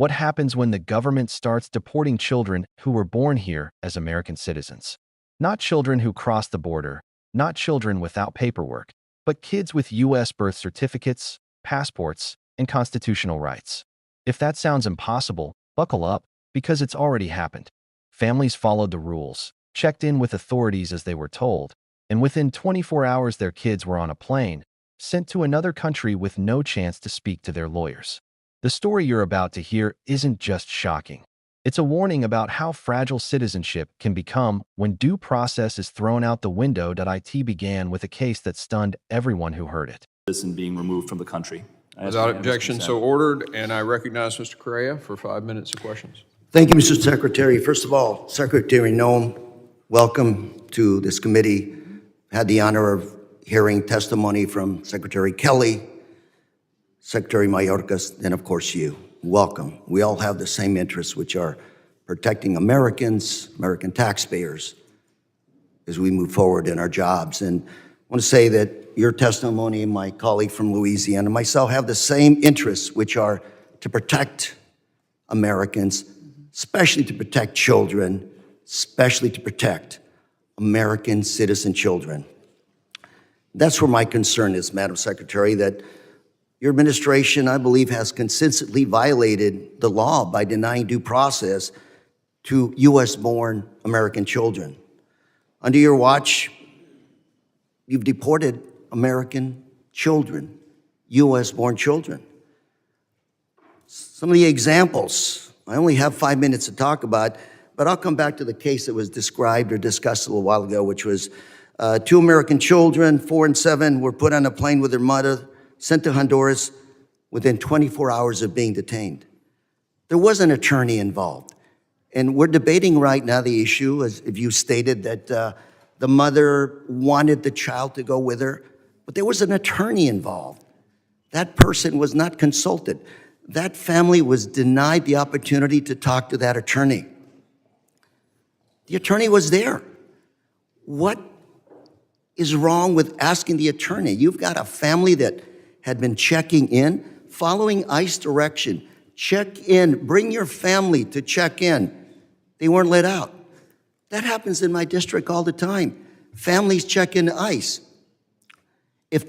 What happens when the government starts deporting children who were born here as American citizens? Not children who cross the border, not children without paperwork, but kids with U.S. birth certificates, passports, and constitutional rights. If that sounds impossible, buckle up, because it's already happened. Families followed the rules, checked in with authorities as they were told, and within 24 hours their kids were on a plane, sent to another country with no chance to speak to their lawyers. The story you're about to hear isn't just shocking. It's a warning about how fragile citizenship can become when due process is thrown out the window. It began with a case that stunned everyone who heard it. Citizen being removed from the country. Without objection, so ordered, and I recognize Mr. Correa for 5 minutes of questions. Thank you, Mr. Secretary. First of all, Secretary Noem, welcome to this committee. Had the honor of hearing testimony from Secretary Kelly, Secretary Mayorkas, and of course you. Welcome. We all have the same interests, which are protecting Americans, American taxpayers, as we move forward in our jobs. And I want to say that your testimony, my colleague from Louisiana, and myself have the same interests, which are to protect Americans, especially to protect children, especially to protect American citizen children. That's where my concern is, Madam Secretary, that your administration, I believe, has consistently violated the law by denying due process to U.S.-born American children. Under your watch, you've deported American children, U.S.-born children. Some of the examples, I only have 5 minutes to talk about, but I'll come back to the case that was described or discussed a little while ago, which was 2 American children, 4 and 7, were put on a plane with their mother, sent to Honduras within 24 hours of being detained. There was an attorney involved. And we're debating right now the issue, as if you stated, that the mother wanted the child to go with her, but there was an attorney involved. That person was not consulted. That family was denied the opportunity to talk to that attorney. The attorney was there. What is wrong with asking the attorney? You've got a family that had been checking in, following ICE direction. Check in, bring your family to check in. They weren't let out. That happens in my district all the time. Families check in ICE. If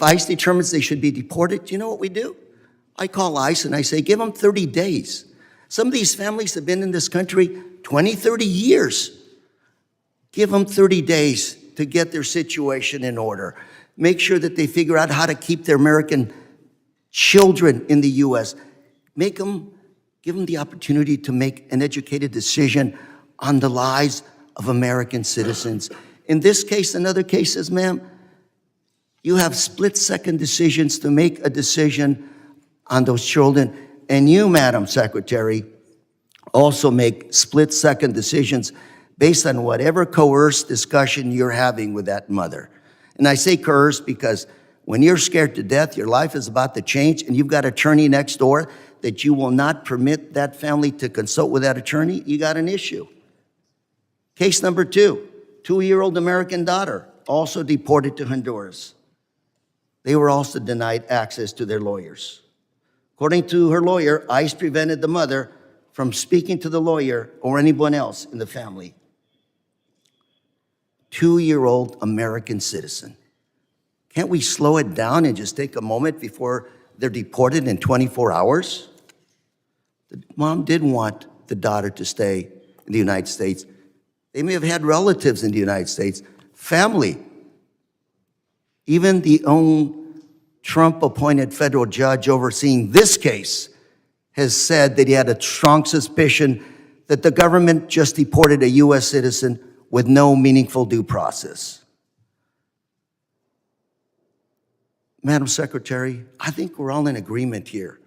ICE determines they should be deported, do you know what we do? I call ICE and I say, give them 30 days. Some of these families have been in this country 20, 30 years. Give them 30 days to get their situation in order. Make sure that they figure out how to keep their American children in the U.S. Give them the opportunity to make an educated decision on the lives of American citizens. In this case and other cases, ma'am, you have split-second decisions to make a decision on those children. And you, Madam Secretary, also make split-second decisions based on whatever coerced discussion you're having with that mother. And I say coerced because when you're scared to death, your life is about to change, and you've got an attorney next door that you will not permit that family to consult with that attorney, you got an issue. Case number 2, 2-year-old American daughter, also deported to Honduras. They were also denied access to their lawyers. According to her lawyer, ICE prevented the mother from speaking to the lawyer or anyone else in the family. 2-year-old American citizen. Can't we slow it down and just take a moment before they're deported in 24 hours? The mom didn't want the daughter to stay in the United States. They may have had relatives in the United States, family. Even the own Trump-appointed federal judge overseeing this case has said that he had a strong suspicion that the government just deported a U.S. citizen with no meaningful due process. Madam Secretary, I think we're all in agreement here.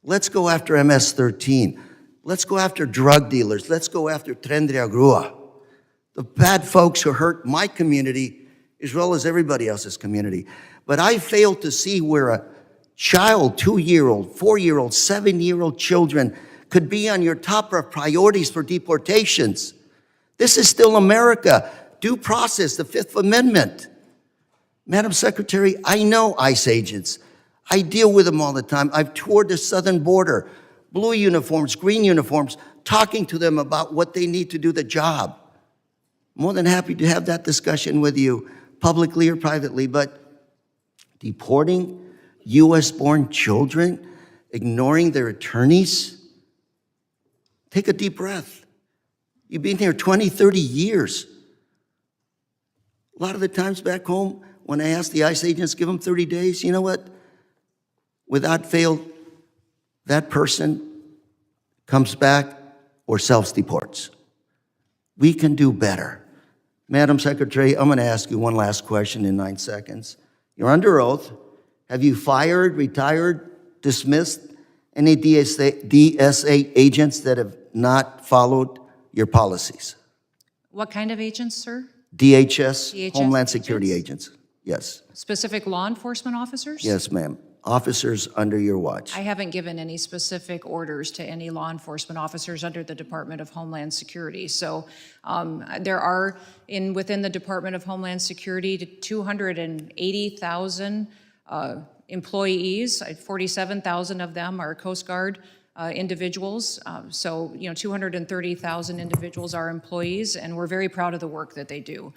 Let's go after MS-13. Let's go after drug dealers. Let's go after Tren de Grúa. The bad folks who hurt my community as well as everybody else's community. But I fail to see where a child, 2-year-old, 4-year-old, 7-year-old children could be on your top of priorities for deportations. This is still America. Due process, the Fifth Amendment. Madam Secretary, I know ICE agents. I deal with them all the time. I've toured the southern border. blue uniforms, green uniforms, talking to them about what they need to do the job. More than happy to have that discussion with you, publicly or privately, but deporting U.S.-born children, ignoring their attorneys, take a deep breath. You've been here 20, 30 years. A lot of the times back home, when I ask the ICE agents, give them 30 days, you know what? Without fail, that person comes back or self-deports. We can do better. Madam Secretary, I'm going to ask you one last question in 9 seconds. You're under oath. Have you fired, retired, dismissed any DSA agents that have not followed your policies? What kind of agents, sir? DHS, DHS Homeland Security agents. Yes. Specific law enforcement officers? Yes, ma'am. Officers under your watch. I haven't given any specific orders to any law enforcement officers under the Department of Homeland Security. So there are, within the Department of Homeland Security, 280,000 employees. 47,000 of them are Coast Guard individuals. So, 230,000 individuals are employees, and we're very proud of the work that they do.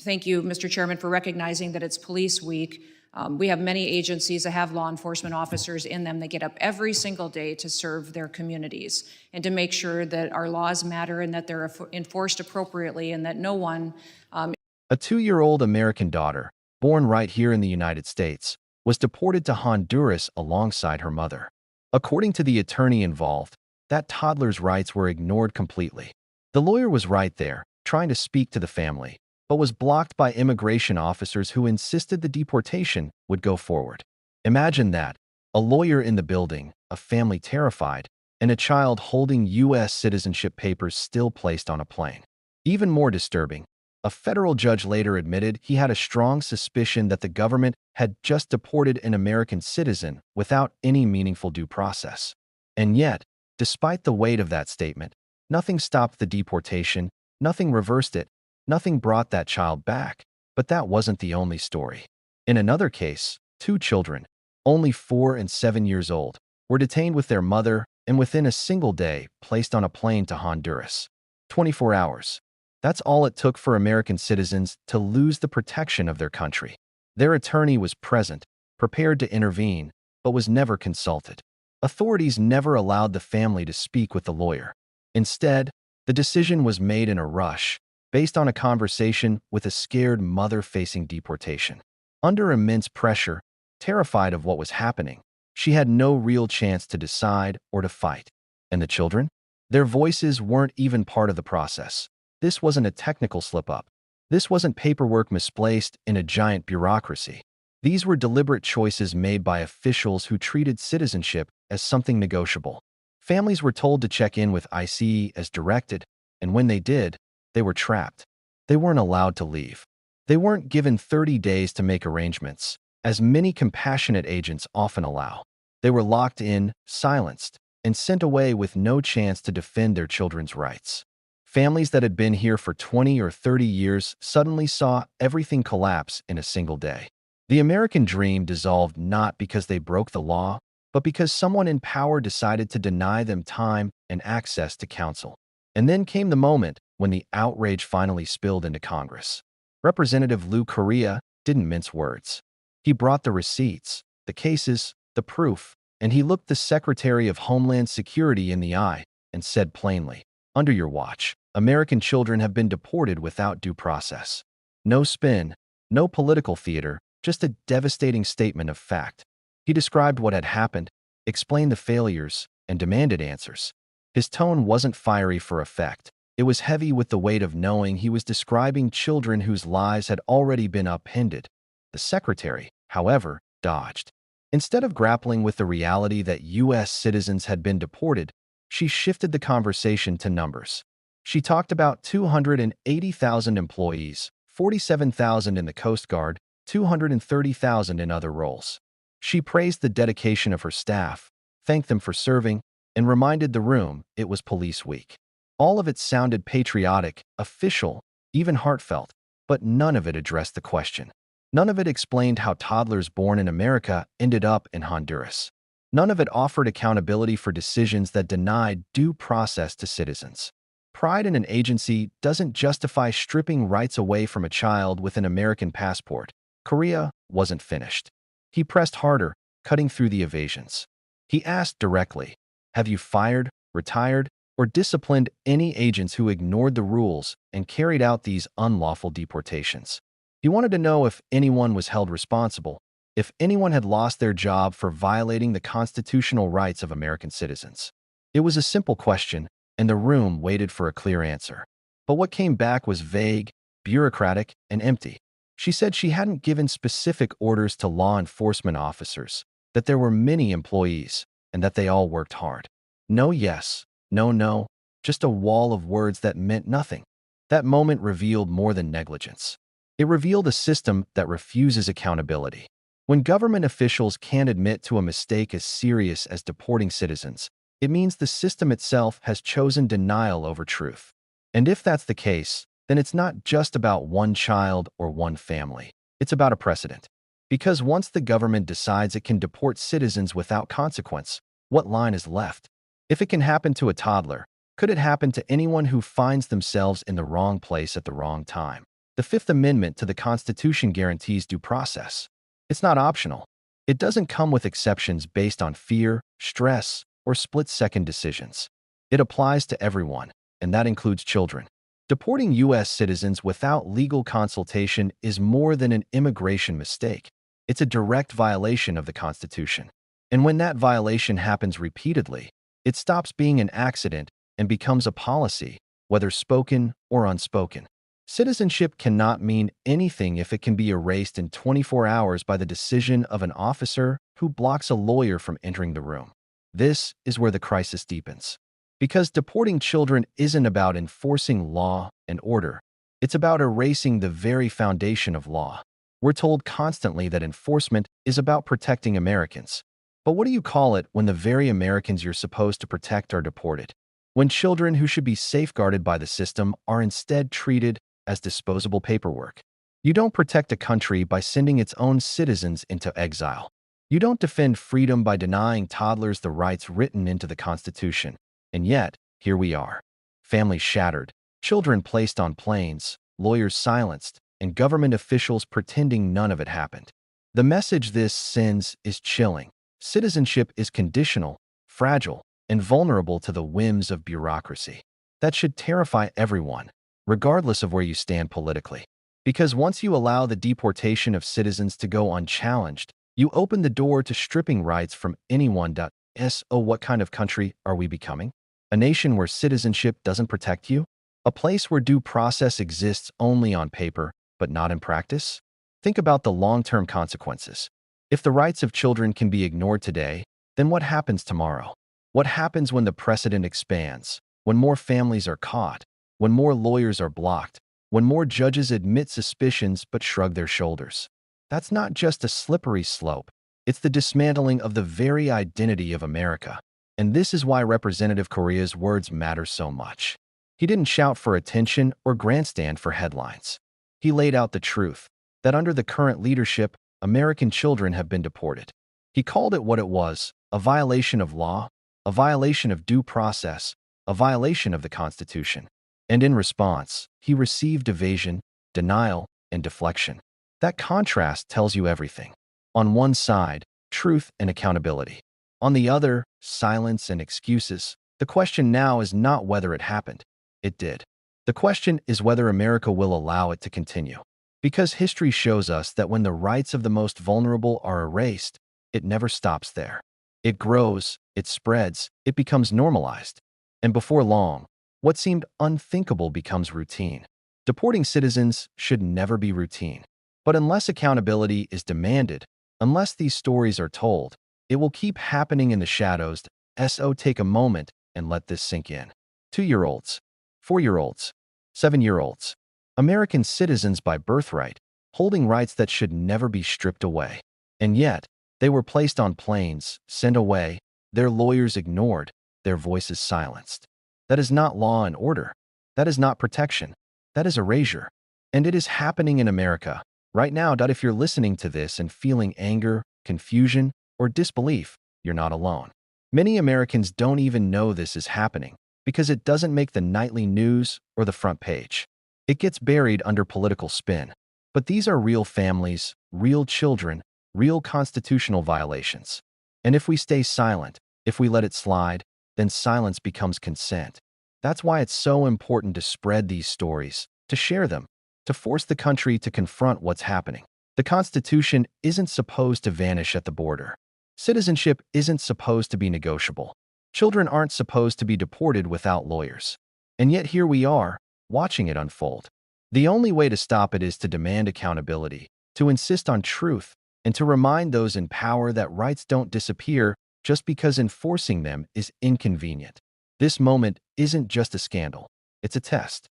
Thank you, Mr. Chairman, for recognizing that it's Police Week. We have many agencies that have law enforcement officers in them that get up every single day to serve their communities and to make sure that our laws matter and that they're enforced appropriately and that no one... A 2-year-old American daughter, born right here in the United States, was deported to Honduras alongside her mother. According to the attorney involved, that toddler's rights were ignored completely. The lawyer was right there, trying to speak to the family, but was blocked by immigration officers who insisted the deportation would go forward. Imagine that, a lawyer in the building, a family terrified, and a child holding U.S. citizenship papers still placed on a plane. Even more disturbing, a federal judge later admitted he had a strong suspicion that the government had just deported an American citizen without any meaningful due process. And yet, despite the weight of that statement, nothing stopped the deportation, nothing reversed it, nothing brought that child back. But that wasn't the only story. In another case, 2 children, only 4 and 7 years old, were detained with their mother and within a single day placed on a plane to Honduras. 24 hours. That's all it took for American citizens to lose the protection of their country. Their attorney was present, prepared to intervene, but was never consulted. Authorities never allowed the family to speak with the lawyer. Instead, the decision was made in a rush, based on a conversation with a scared mother facing deportation. Under immense pressure, terrified of what was happening, she had no real chance to decide or to fight. And the children? Their voices weren't even part of the process. This wasn't a technical slip-up. This wasn't paperwork misplaced in a giant bureaucracy. These were deliberate choices made by officials who treated citizenship as something negotiable. Families were told to check in with ICE as directed, and when they did, they were trapped. They weren't allowed to leave. They weren't given 30 days to make arrangements, as many compassionate agents often allow. They were locked in, silenced, and sent away with no chance to defend their children's rights. Families that had been here for 20 or 30 years suddenly saw everything collapse in a single day. The American dream dissolved not because they broke the law, but because someone in power decided to deny them time and access to counsel. And then came the moment when the outrage finally spilled into Congress. Representative Lou Correa didn't mince words. He brought the receipts, the cases, the proof, and he looked the Secretary of Homeland Security in the eye and said plainly, "Under your watch, American children have been deported without due process." No spin, no political theater, just a devastating statement of fact. He described what had happened, explained the failures, and demanded answers. His tone wasn't fiery for effect. It was heavy with the weight of knowing he was describing children whose lives had already been upended. The secretary, however, dodged. Instead of grappling with the reality that U.S. citizens had been deported, she shifted the conversation to numbers. She talked about 280,000 employees, 47,000 in the Coast Guard, 230,000 in other roles. She praised the dedication of her staff, thanked them for serving, and reminded the room it was Police Week. All of it sounded patriotic, official, even heartfelt, but none of it addressed the question. None of it explained how toddlers born in America ended up in Honduras. None of it offered accountability for decisions that denied due process to citizens. Pride in an agency doesn't justify stripping rights away from a child with an American passport. Korea wasn't finished. He pressed harder, cutting through the evasions. He asked directly, "Have you fired, retired, or disciplined any agents who ignored the rules and carried out these unlawful deportations?" He wanted to know if anyone was held responsible, if anyone had lost their job for violating the constitutional rights of American citizens. It was a simple question, and the room waited for a clear answer. But what came back was vague, bureaucratic, and empty. She said she hadn't given specific orders to law enforcement officers, that there were many employees, and that they all worked hard. No yes, no no, just a wall of words that meant nothing. That moment revealed more than negligence. It revealed a system that refuses accountability. When government officials can't admit to a mistake as serious as deporting citizens, it means the system itself has chosen denial over truth. And if that's the case, then it's not just about one child or one family. It's about a precedent. Because once the government decides it can deport citizens without consequence, what line is left? If it can happen to a toddler, could it happen to anyone who finds themselves in the wrong place at the wrong time? The Fifth Amendment to the Constitution guarantees due process. It's not optional. It doesn't come with exceptions based on fear, stress, or split-second decisions. It applies to everyone, and that includes children. Deporting U.S. citizens without legal consultation is more than an immigration mistake. It's a direct violation of the Constitution. And when that violation happens repeatedly, it stops being an accident and becomes a policy, whether spoken or unspoken. Citizenship cannot mean anything if it can be erased in 24 hours by the decision of an officer who blocks a lawyer from entering the room. This is where the crisis deepens. Because deporting children isn't about enforcing law and order. It's about erasing the very foundation of law. We're told constantly that enforcement is about protecting Americans. But what do you call it when the very Americans you're supposed to protect are deported? When children who should be safeguarded by the system are instead treated as disposable paperwork. You don't protect a country by sending its own citizens into exile. You don't defend freedom by denying toddlers the rights written into the Constitution. And yet, here we are. Families shattered, children placed on planes, lawyers silenced, and government officials pretending none of it happened. The message this sends is chilling. Citizenship is conditional, fragile, and vulnerable to the whims of bureaucracy. That should terrify everyone, regardless of where you stand politically. Because once you allow the deportation of citizens to go unchallenged, you open the door to stripping rights from anyone. So what kind of country are we becoming? A nation where citizenship doesn't protect you? A place where due process exists only on paper, but not in practice? Think about the long-term consequences. If the rights of children can be ignored today, then what happens tomorrow? What happens when the precedent expands, when more families are caught, when more lawyers are blocked, when more judges admit suspicions but shrug their shoulders? That's not just a slippery slope. It's the dismantling of the very identity of America. And this is why Representative Correa's words matter so much. He didn't shout for attention or grandstand for headlines. He laid out the truth, that under the current leadership, American children have been deported. He called it what it was, a violation of law, a violation of due process, a violation of the Constitution. And in response, he received evasion, denial, and deflection. That contrast tells you everything. On one side, truth and accountability. On the other, silence and excuses. The question now is not whether it happened. It did. The question is whether America will allow it to continue. Because history shows us that when the rights of the most vulnerable are erased, it never stops there. It grows, it spreads, it becomes normalized. And before long, what seemed unthinkable becomes routine. Deporting citizens should never be routine. But unless accountability is demanded, unless these stories are told, it will keep happening in the shadows. So take a moment and let this sink in. 2-year-olds, 4-year-olds, 7-year-olds, American citizens by birthright, holding rights that should never be stripped away. And yet, they were placed on planes, sent away, their lawyers ignored, their voices silenced. That is not law and order. That is not protection. That is erasure. And it is happening in America right now. If you're listening to this and feeling anger, confusion, or disbelief, you're not alone. Many Americans don't even know this is happening because it doesn't make the nightly news or the front page. It gets buried under political spin. But these are real families, real children, real constitutional violations. And if we stay silent, if we let it slide, then silence becomes consent. That's why it's so important to spread these stories, to share them, to force the country to confront what's happening. The Constitution isn't supposed to vanish at the border. Citizenship isn't supposed to be negotiable. Children aren't supposed to be deported without lawyers. And yet here we are, watching it unfold. The only way to stop it is to demand accountability, to insist on truth, and to remind those in power that rights don't disappear just because enforcing them is inconvenient. This moment isn't just a scandal. It's a test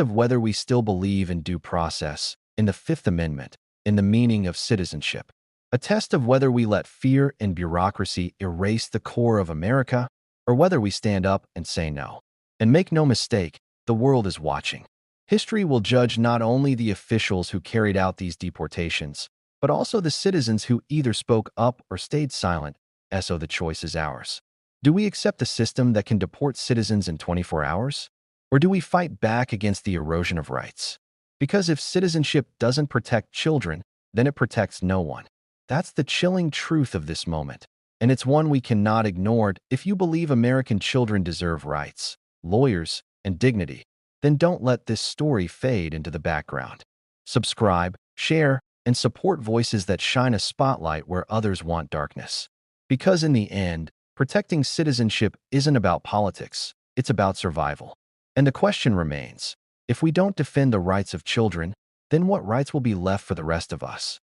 of whether we still believe in due process, in the Fifth Amendment, in the meaning of citizenship. A test of whether we let fear and bureaucracy erase the core of America, or whether we stand up and say no. And make no mistake, the world is watching. History will judge not only the officials who carried out these deportations, but also the citizens who either spoke up or stayed silent, so the choice is ours. Do we accept a system that can deport citizens in 24 hours? Or do we fight back against the erosion of rights? Because if citizenship doesn't protect children, then it protects no one. That's the chilling truth of this moment. And it's one we cannot ignore. If you believe American children deserve rights, lawyers, and dignity, then don't let this story fade into the background. Subscribe, share, and support voices that shine a spotlight where others want darkness. Because in the end, protecting citizenship isn't about politics, it's about survival. And the question remains, if we don't defend the rights of children, then what rights will be left for the rest of us?